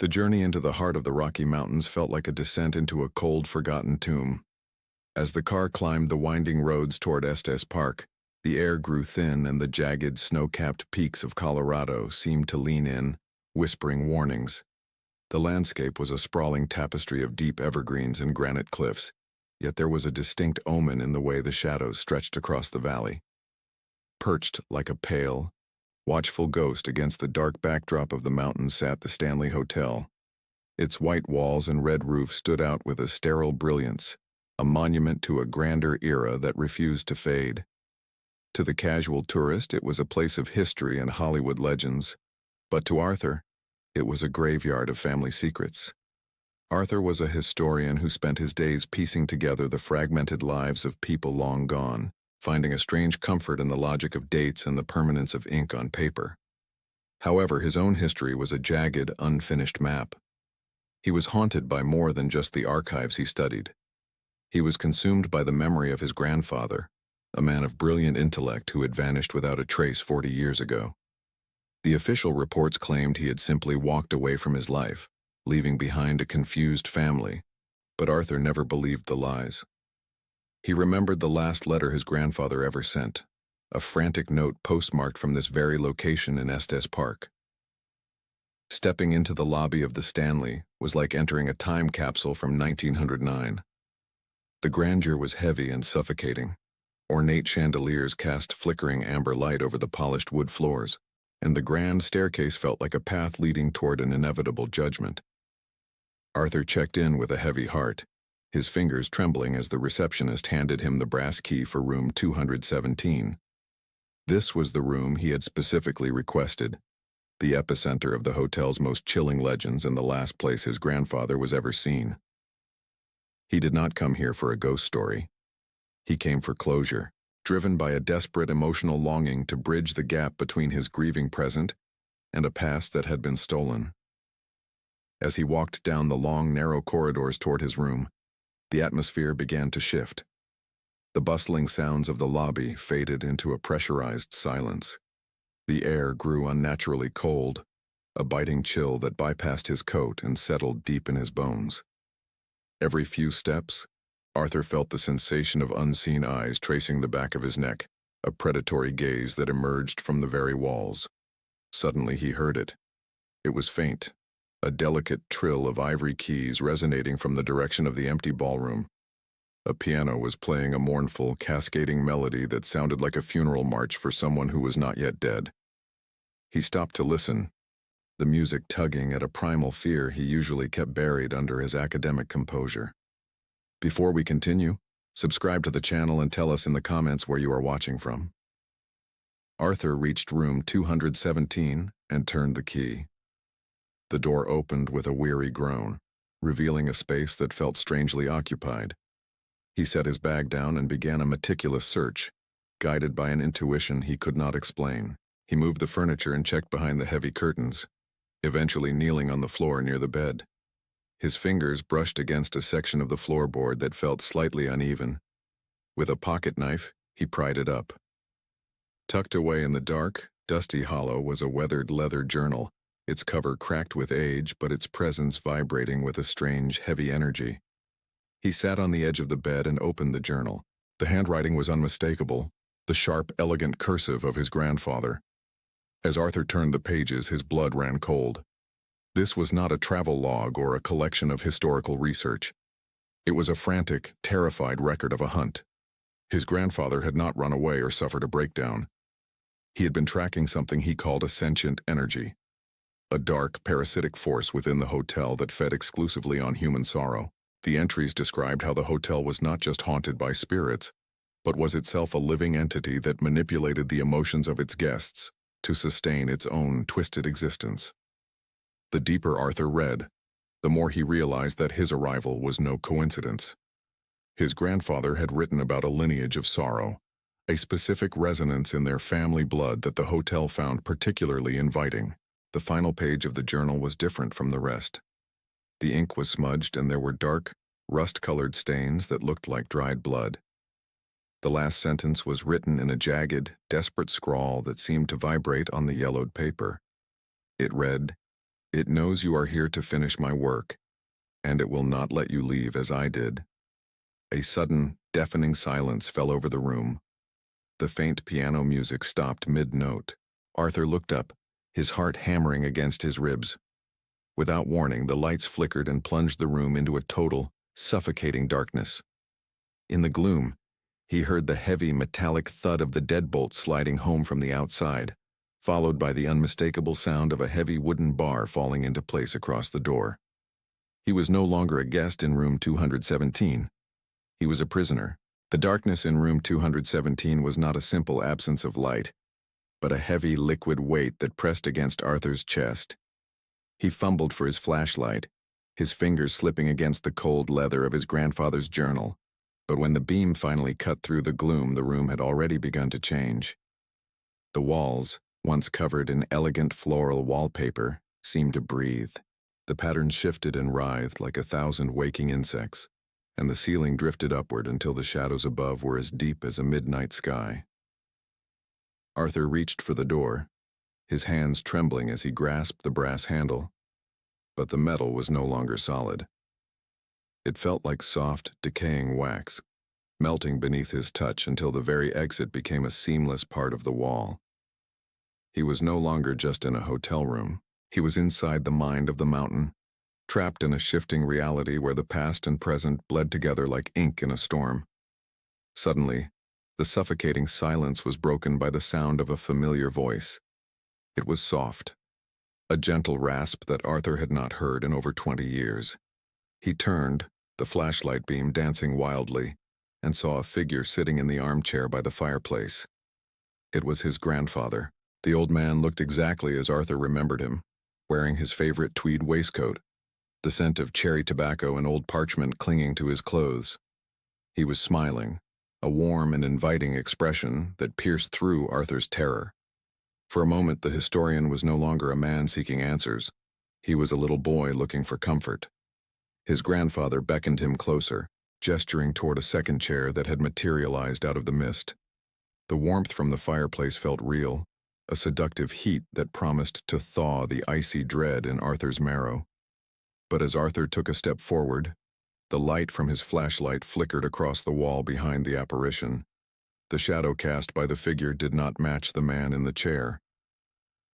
The journey into the heart of the Rocky Mountains felt like a descent into a cold, forgotten tomb. As the car climbed the winding roads toward Estes Park, the air grew thin and the jagged, snow-capped peaks of Colorado seemed to lean in, whispering warnings. The landscape was a sprawling tapestry of deep evergreens and granite cliffs, yet there was a distinct omen in the way the shadows stretched across the valley. Perched like a pale, watchful ghost against the dark backdrop of the mountains sat the Stanley Hotel. Its white walls and red roof stood out with a sterile brilliance, a monument to a grander era that refused to fade. To the casual tourist, it was a place of history and Hollywood legends, but to Arthur, it was a graveyard of family secrets. Arthur was a historian who spent his days piecing together the fragmented lives of people long gone, finding a strange comfort in the logic of dates and the permanence of ink on paper. However, his own history was a jagged, unfinished map. He was haunted by more than just the archives he studied. He was consumed by the memory of his grandfather, a man of brilliant intellect who had vanished without a trace 40 years ago. The official reports claimed he had simply walked away from his life, leaving behind a confused family, but Arthur never believed the lies. He remembered the last letter his grandfather ever sent, a frantic note postmarked from this very location in Estes Park. Stepping into the lobby of the Stanley was like entering a time capsule from 1909. The grandeur was heavy and suffocating. Ornate chandeliers cast flickering amber light over the polished wood floors, and the grand staircase felt like a path leading toward an inevitable judgment. Arthur checked in with a heavy heart, his fingers trembling as the receptionist handed him the brass key for room 217. This was the room he had specifically requested, the epicenter of the hotel's most chilling legends and the last place his grandfather was ever seen. He did not come here for a ghost story. He came for closure, driven by a desperate emotional longing to bridge the gap between his grieving present and a past that had been stolen. As he walked down the long, narrow corridors toward his room, the atmosphere began to shift. The bustling sounds of the lobby faded into a pressurized silence. The air grew unnaturally cold, a biting chill that bypassed his coat and settled deep in his bones. Every few steps, Arthur felt the sensation of unseen eyes tracing the back of his neck, a predatory gaze that emerged from the very walls. Suddenly he heard it. It was faint, a delicate trill of ivory keys resonating from the direction of the empty ballroom. A piano was playing a mournful, cascading melody that sounded like a funeral march for someone who was not yet dead. He stopped to listen, the music tugging at a primal fear he usually kept buried under his academic composure. Before we continue, subscribe to the channel and tell us in the comments where you are watching from. Arthur reached room 217 and turned the key. The door opened with a weary groan, revealing a space that felt strangely occupied. He set his bag down and began a meticulous search, guided by an intuition he could not explain. He moved the furniture and checked behind the heavy curtains, eventually kneeling on the floor near the bed. His fingers brushed against a section of the floorboard that felt slightly uneven. With a pocket knife, he pried it up. Tucked away in the dark, dusty hollow was a weathered leather journal, its cover cracked with age but its presence vibrating with a strange, heavy energy. He sat on the edge of the bed and opened the journal. The handwriting was unmistakable, the sharp, elegant cursive of his grandfather. As Arthur turned the pages, his blood ran cold. This was not a travel log or a collection of historical research. It was a frantic, terrified record of a hunt. His grandfather had not run away or suffered a breakdown. He had been tracking something he called a sentient energy, a dark, parasitic force within the hotel that fed exclusively on human sorrow. The entries described how the hotel was not just haunted by spirits, but was itself a living entity that manipulated the emotions of its guests to sustain its own twisted existence. The deeper Arthur read, the more he realized that his arrival was no coincidence. His grandfather had written about a lineage of sorrow, a specific resonance in their family blood that the hotel found particularly inviting. The final page of the journal was different from the rest. The ink was smudged and there were dark, rust-colored stains that looked like dried blood. The last sentence was written in a jagged, desperate scrawl that seemed to vibrate on the yellowed paper. It read, It knows you are here to finish my work, and it will not let you leave as I did." A sudden, deafening silence fell over the room. The faint piano music stopped mid-note. Arthur looked up, his heart hammering against his ribs. Without warning, the lights flickered and plunged the room into a total, suffocating darkness. In the gloom, he heard the heavy, metallic thud of the deadbolt sliding home from the outside, followed by the unmistakable sound of a heavy wooden bar falling into place across the door. He was no longer a guest in room 217. He was a prisoner. The darkness in room 217 was not a simple absence of light, but a heavy liquid weight that pressed against Arthur's chest. He fumbled for his flashlight, his fingers slipping against the cold leather of his grandfather's journal. But when the beam finally cut through the gloom, the room had already begun to change. The walls, once covered in elegant floral wallpaper, seemed to breathe. The patterns shifted and writhed like 1,000 waking insects, and the ceiling drifted upward until the shadows above were as deep as a midnight sky. Arthur reached for the door, his hands trembling as he grasped the brass handle, but the metal was no longer solid. It felt like soft, decaying wax, melting beneath his touch until the very exit became a seamless part of the wall. He was no longer just in a hotel room. He was inside the mind of the mountain, trapped in a shifting reality where the past and present bled together like ink in a storm. Suddenly, the suffocating silence was broken by the sound of a familiar voice. It was soft, a gentle rasp that Arthur had not heard in over 20 years. He turned, the flashlight beam dancing wildly, and saw a figure sitting in the armchair by the fireplace. It was his grandfather. The old man looked exactly as Arthur remembered him, wearing his favorite tweed waistcoat, the scent of cherry tobacco and old parchment clinging to his clothes. He was smiling, a warm and inviting expression that pierced through Arthur's terror. For a moment, the historian was no longer a man seeking answers. He was a little boy looking for comfort. His grandfather beckoned him closer, gesturing toward a second chair that had materialized out of the mist. The warmth from the fireplace felt real, a seductive heat that promised to thaw the icy dread in Arthur's marrow. But as Arthur took a step forward, the light from his flashlight flickered across the wall behind the apparition. The shadow cast by the figure did not match the man in the chair.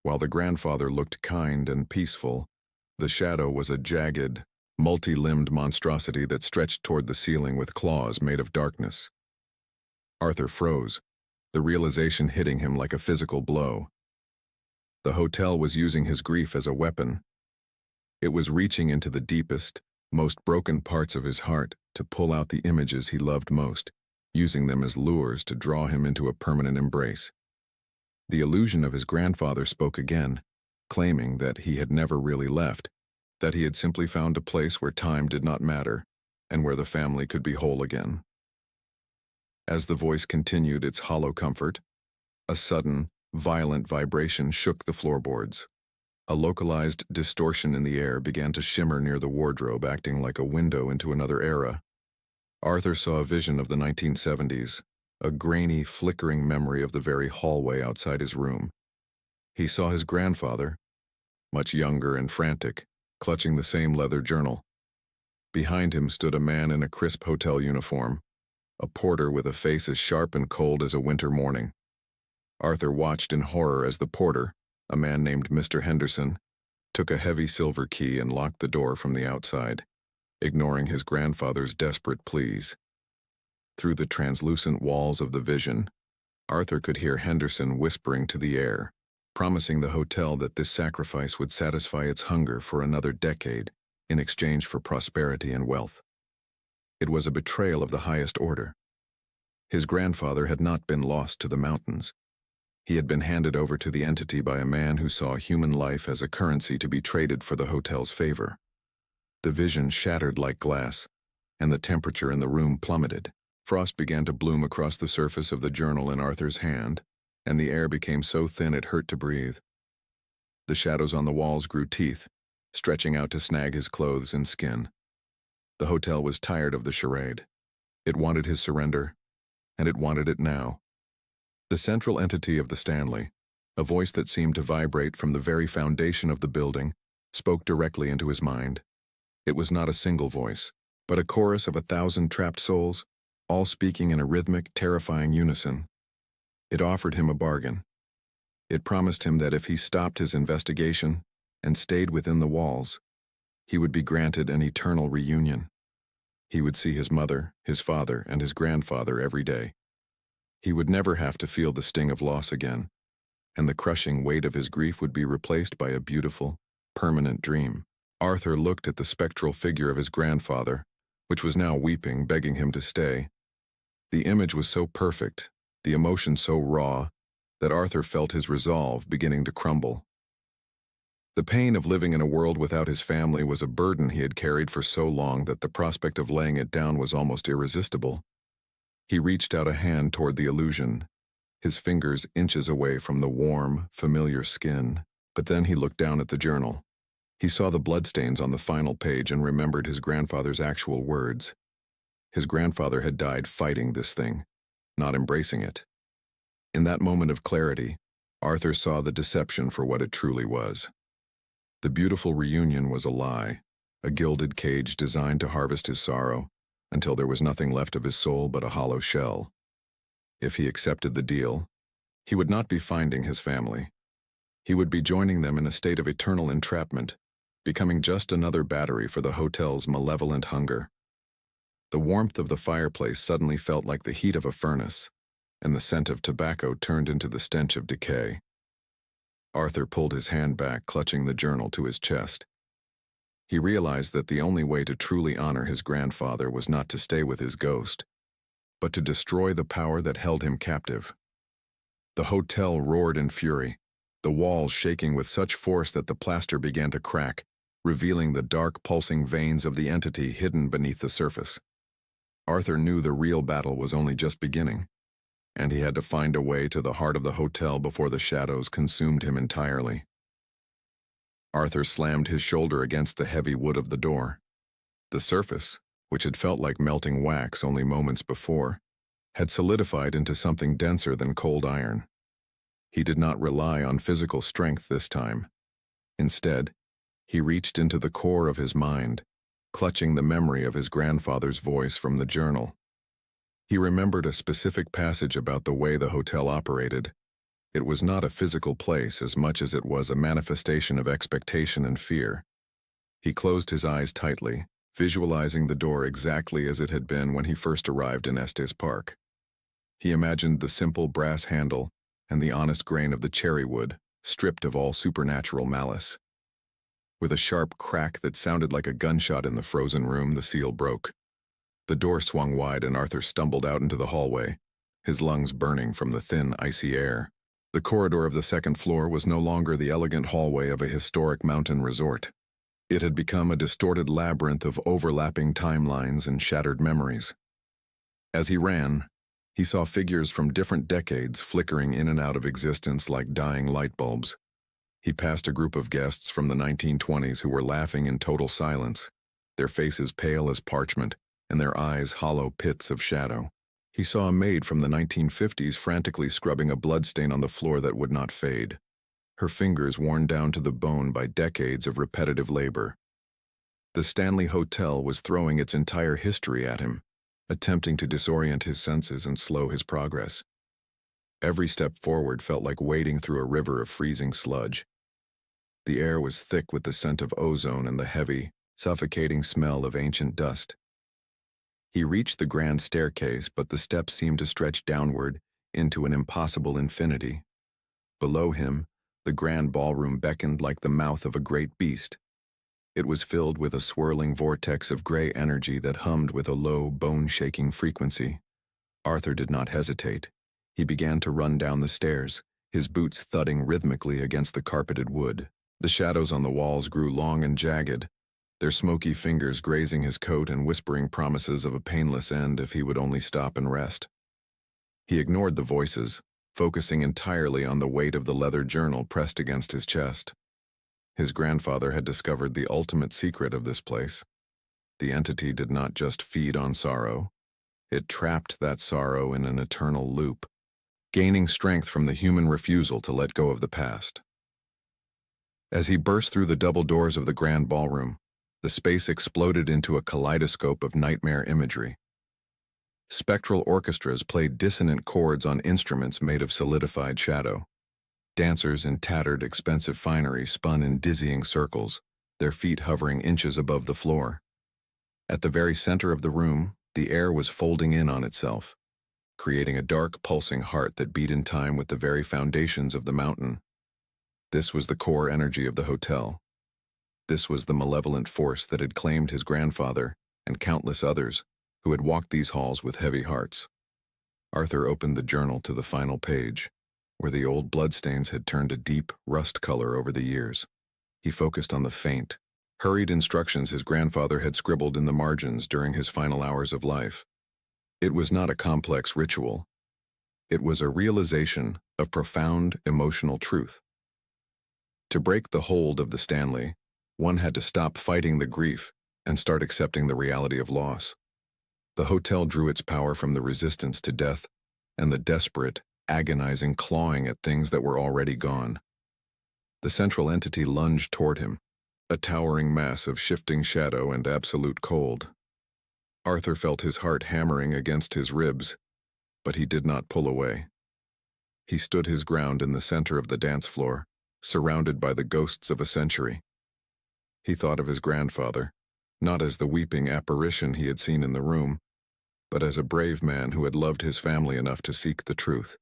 While the grandfather looked kind and peaceful, the shadow was a jagged, multi-limbed monstrosity that stretched toward the ceiling with claws made of darkness. Arthur froze, the realization hitting him like a physical blow. The hotel was using his grief as a weapon. It was reaching into the deepest, most broken parts of his heart to pull out the images he loved most, using them as lures to draw him into a permanent embrace. The illusion of his grandfather spoke again, claiming that he had never really left, that he had simply found a place where time did not matter, and where the family could be whole again. As the voice continued its hollow comfort, a sudden, violent vibration shook the floorboards. A localized distortion in the air began to shimmer near the wardrobe, acting like a window into another era. Arthur saw a vision of the 1970s, a grainy, flickering memory of the very hallway outside his room. He saw his grandfather, much younger and frantic, clutching the same leather journal. Behind him stood a man in a crisp hotel uniform, a porter with a face as sharp and cold as a winter morning. Arthur watched in horror as the porter, a man named Mr. Henderson, took a heavy silver key and locked the door from the outside, ignoring his grandfather's desperate pleas. Through the translucent walls of the vision, Arthur could hear Henderson whispering to the air, promising the hotel that this sacrifice would satisfy its hunger for another decade in exchange for prosperity and wealth. It was a betrayal of the highest order. His grandfather had not been lost to the mountains. He had been handed over to the entity by a man who saw human life as a currency to be traded for the hotel's favor. The vision shattered like glass, and the temperature in the room plummeted. Frost began to bloom across the surface of the journal in Arthur's hand, and the air became so thin it hurt to breathe. The shadows on the walls grew teeth, stretching out to snag his clothes and skin. The hotel was tired of the charade. It wanted his surrender, and it wanted it now. The central entity of the Stanley, a voice that seemed to vibrate from the very foundation of the building, spoke directly into his mind. It was not a single voice, but a chorus of 1,000 trapped souls, all speaking in a rhythmic, terrifying unison. It offered him a bargain. It promised him that if he stopped his investigation and stayed within the walls, he would be granted an eternal reunion. He would see his mother, his father, and his grandfather every day. He would never have to feel the sting of loss again, and the crushing weight of his grief would be replaced by a beautiful, permanent dream. Arthur looked at the spectral figure of his grandfather, which was now weeping, begging him to stay. The image was so perfect, the emotion so raw, that Arthur felt his resolve beginning to crumble. The pain of living in a world without his family was a burden he had carried for so long that the prospect of laying it down was almost irresistible. He reached out a hand toward the illusion, his fingers inches away from the warm, familiar skin. But then he looked down at the journal. He saw the bloodstains on the final page and remembered his grandfather's actual words. His grandfather had died fighting this thing, not embracing it. In that moment of clarity, Arthur saw the deception for what it truly was. The beautiful reunion was a lie, a gilded cage designed to harvest his sorrow, until there was nothing left of his soul but a hollow shell. If he accepted the deal, he would not be finding his family. He would be joining them in a state of eternal entrapment, becoming just another battery for the hotel's malevolent hunger. The warmth of the fireplace suddenly felt like the heat of a furnace, and the scent of tobacco turned into the stench of decay. Arthur pulled his hand back, clutching the journal to his chest. He realized that the only way to truly honor his grandfather was not to stay with his ghost, but to destroy the power that held him captive. The hotel roared in fury, the walls shaking with such force that the plaster began to crack, revealing the dark, pulsing veins of the entity hidden beneath the surface. Arthur knew the real battle was only just beginning, and he had to find a way to the heart of the hotel before the shadows consumed him entirely. Arthur slammed his shoulder against the heavy wood of the door. The surface, which had felt like melting wax only moments before, had solidified into something denser than cold iron. He did not rely on physical strength this time. Instead, he reached into the core of his mind, clutching the memory of his grandfather's voice from the journal. He remembered a specific passage about the way the hotel operated. It was not a physical place as much as it was a manifestation of expectation and fear. He closed his eyes tightly, visualizing the door exactly as it had been when he first arrived in Estes Park. He imagined the simple brass handle and the honest grain of the cherry wood, stripped of all supernatural malice. With a sharp crack that sounded like a gunshot in the frozen room, the seal broke. The door swung wide and Arthur stumbled out into the hallway, his lungs burning from the thin, icy air. The corridor of the second floor was no longer the elegant hallway of a historic mountain resort. It had become a distorted labyrinth of overlapping timelines and shattered memories. As he ran, he saw figures from different decades flickering in and out of existence like dying light bulbs. He passed a group of guests from the 1920s who were laughing in total silence, their faces pale as parchment and their eyes hollow pits of shadow. He saw a maid from the 1950s frantically scrubbing a bloodstain on the floor that would not fade, her fingers worn down to the bone by decades of repetitive labor. The Stanley Hotel was throwing its entire history at him, attempting to disorient his senses and slow his progress. Every step forward felt like wading through a river of freezing sludge. The air was thick with the scent of ozone and the heavy, suffocating smell of ancient dust. He reached the grand staircase, but the steps seemed to stretch downward into an impossible infinity. Below him, the grand ballroom beckoned like the mouth of a great beast. It was filled with a swirling vortex of gray energy that hummed with a low, bone-shaking frequency. Arthur did not hesitate. He began to run down the stairs, his boots thudding rhythmically against the carpeted wood. The shadows on the walls grew long and jagged, their smoky fingers grazing his coat and whispering promises of a painless end if he would only stop and rest. He ignored the voices, focusing entirely on the weight of the leather journal pressed against his chest. His grandfather had discovered the ultimate secret of this place. The entity did not just feed on sorrow. It trapped that sorrow in an eternal loop, gaining strength from the human refusal to let go of the past. As he burst through the double doors of the grand ballroom, the space exploded into a kaleidoscope of nightmare imagery. Spectral orchestras played dissonant chords on instruments made of solidified shadow. Dancers in tattered, expensive finery spun in dizzying circles, their feet hovering inches above the floor. At the very center of the room, the air was folding in on itself, creating a dark, pulsing heart that beat in time with the very foundations of the mountain. This was the core energy of the hotel. This was the malevolent force that had claimed his grandfather and countless others who had walked these halls with heavy hearts. Arthur opened the journal to the final page, where the old bloodstains had turned a deep rust color over the years. He focused on the faint, hurried instructions his grandfather had scribbled in the margins during his final hours of life. It was not a complex ritual. It was a realization of profound emotional truth. To break the hold of the Stanley, one had to stop fighting the grief and start accepting the reality of loss. The hotel drew its power from the resistance to death and the desperate, agonizing clawing at things that were already gone. The central entity lunged toward him, a towering mass of shifting shadow and absolute cold. Arthur felt his heart hammering against his ribs, but he did not pull away. He stood his ground in the center of the dance floor, surrounded by the ghosts of a century. He thought of his grandfather, not as the weeping apparition he had seen in the room, but as a brave man who had loved his family enough to seek the truth.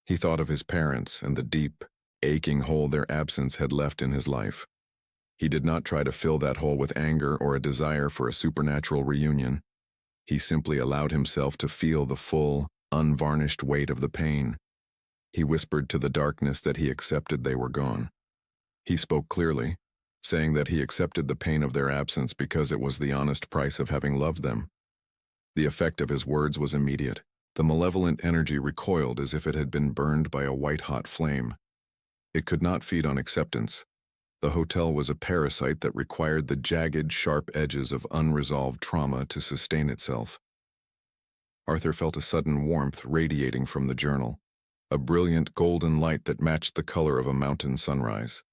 He thought of his parents and the deep, aching hole their absence had left in his life. He did not try to fill that hole with anger or a desire for a supernatural reunion. He simply allowed himself to feel the full, unvarnished weight of the pain. He whispered to the darkness that he accepted they were gone. He spoke clearly, saying that he accepted the pain of their absence because it was the honest price of having loved them. The effect of his words was immediate. The malevolent energy recoiled as if it had been burned by a white-hot flame. It could not feed on acceptance. The hotel was a parasite that required the jagged, sharp edges of unresolved trauma to sustain itself. Arthur felt a sudden warmth radiating from the journal, a brilliant golden light that matched the color of a mountain sunrise.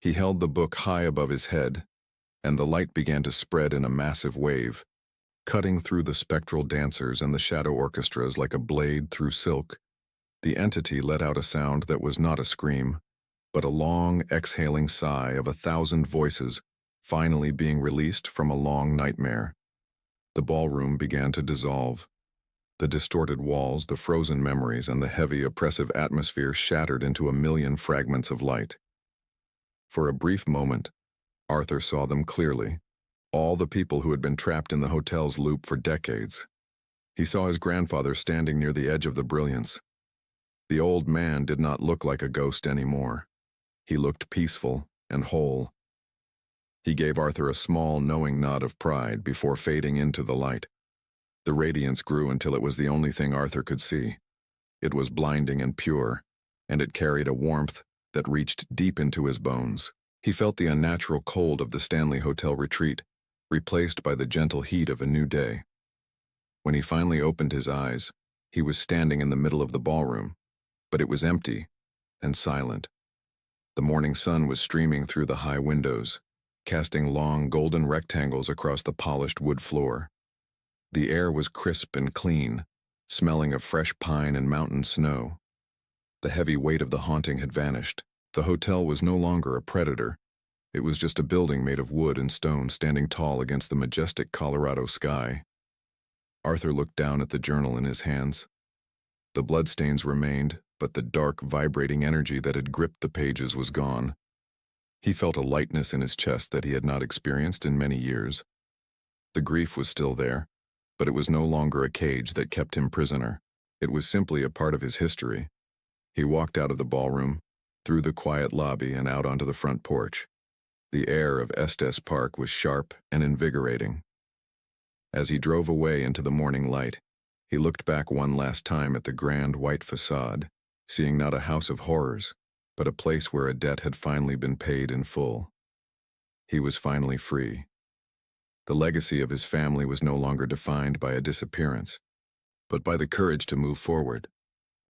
He held the book high above his head, and the light began to spread in a massive wave, cutting through the spectral dancers and the shadow orchestras like a blade through silk. The entity let out a sound that was not a scream, but a long, exhaling sigh of 1,000 voices finally being released from a long nightmare. The ballroom began to dissolve. The distorted walls, the frozen memories, and the heavy, oppressive atmosphere shattered into a million fragments of light. For a brief moment, Arthur saw them clearly, all the people who had been trapped in the hotel's loop for decades. He saw his grandfather standing near the edge of the brilliance. The old man did not look like a ghost anymore. He looked peaceful and whole. He gave Arthur a small, knowing nod of pride before fading into the light. The radiance grew until it was the only thing Arthur could see. It was blinding and pure, and it carried a warmth that reached deep into his bones. He felt the unnatural cold of the Stanley Hotel retreat, replaced by the gentle heat of a new day. When he finally opened his eyes, he was standing in the middle of the ballroom, but it was empty and silent. The morning sun was streaming through the high windows, casting long golden rectangles across the polished wood floor. The air was crisp and clean, smelling of fresh pine and mountain snow. The heavy weight of the haunting had vanished. The hotel was no longer a predator. It was just a building made of wood and stone standing tall against the majestic Colorado sky. Arthur looked down at the journal in his hands. The bloodstains remained, but the dark, vibrating energy that had gripped the pages was gone. He felt a lightness in his chest that he had not experienced in many years. The grief was still there, but it was no longer a cage that kept him prisoner. It was simply a part of his history. He walked out of the ballroom, through the quiet lobby and out onto the front porch. The air of Estes Park was sharp and invigorating. As he drove away into the morning light, he looked back one last time at the grand white facade, seeing not a house of horrors, but a place where a debt had finally been paid in full. He was finally free. The legacy of his family was no longer defined by a disappearance, but by the courage to move forward.